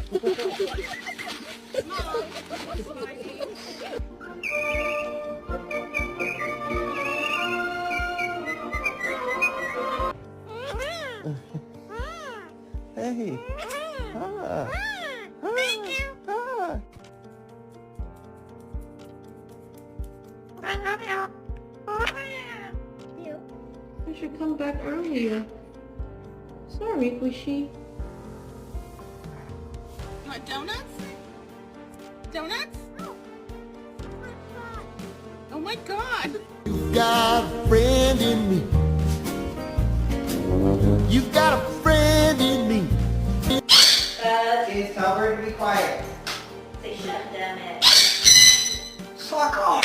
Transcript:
Hey. Ah. Thank you. Ah. I love you. You. I should come back earlier. Sorry, Bushy. You want donuts? Donuts? Oh my god! You got a friend in me. You got a friend in me. Please tell her to be quiet. Say shut damn it. Fuck off.